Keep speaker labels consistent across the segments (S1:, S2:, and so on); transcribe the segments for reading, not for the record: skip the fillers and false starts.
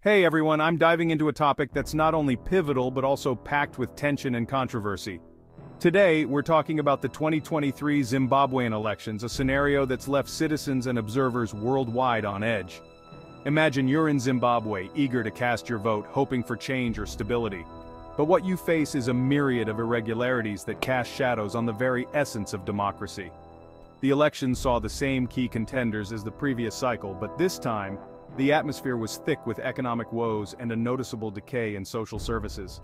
S1: Hey everyone, I'm diving into a topic that's not only pivotal but also packed with tension and controversy. Today, we're talking about the 2023 Zimbabwean elections, a scenario that's left citizens and observers worldwide on edge. Imagine you're in Zimbabwe, eager to cast your vote, hoping for change or stability. But what you face is a myriad of irregularities that cast shadows on the very essence of democracy. The elections saw the same key contenders as the previous cycle, but this time, the atmosphere was thick with economic woes and a noticeable decay in social services.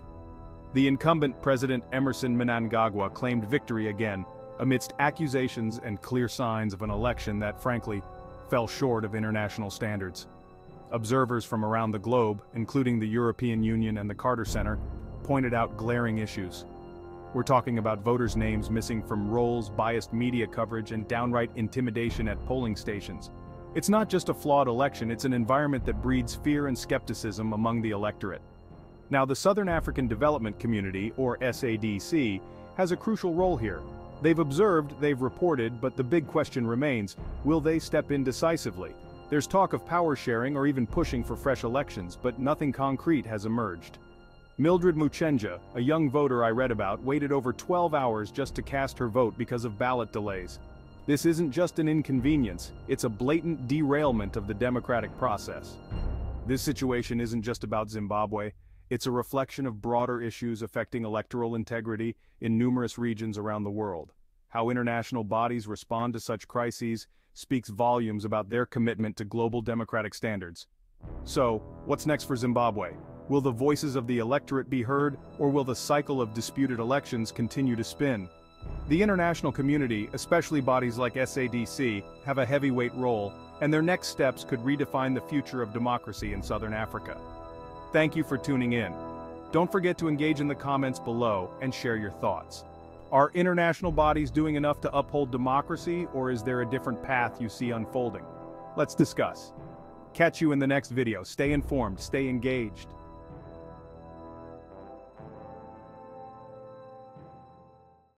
S1: The incumbent President Emmerson Mnangagwa claimed victory again, amidst accusations and clear signs of an election that, frankly, fell short of international standards. Observers from around the globe, including the European Union and the Carter Center, pointed out glaring issues. We're talking about voters' names missing from rolls, biased media coverage, and downright intimidation at polling stations. It's not just a flawed election, it's an environment that breeds fear and skepticism among the electorate. Now, the Southern African Development Community, or SADC, has a crucial role here. They've observed, they've reported, but the big question remains, will they step in decisively? There's talk of power sharing or even pushing for fresh elections, but nothing concrete has emerged. Mildred Muchenja, a young voter I read about, waited over 12 hours just to cast her vote because of ballot delays. This isn't just an inconvenience, it's a blatant derailment of the democratic process. This situation isn't just about Zimbabwe, it's a reflection of broader issues affecting electoral integrity in numerous regions around the world. How international bodies respond to such crises speaks volumes about their commitment to global democratic standards. So, what's next for Zimbabwe? Will the voices of the electorate be heard, or will the cycle of disputed elections continue to spin? The international community, especially bodies like SADC, have a heavyweight role, and their next steps could redefine the future of democracy in Southern Africa. Thank you for tuning in. Don't forget to engage in the comments below and share your thoughts. Are international bodies doing enough to uphold democracy, or is there a different path you see unfolding? Let's discuss. Catch you in the next video. Stay informed, stay engaged.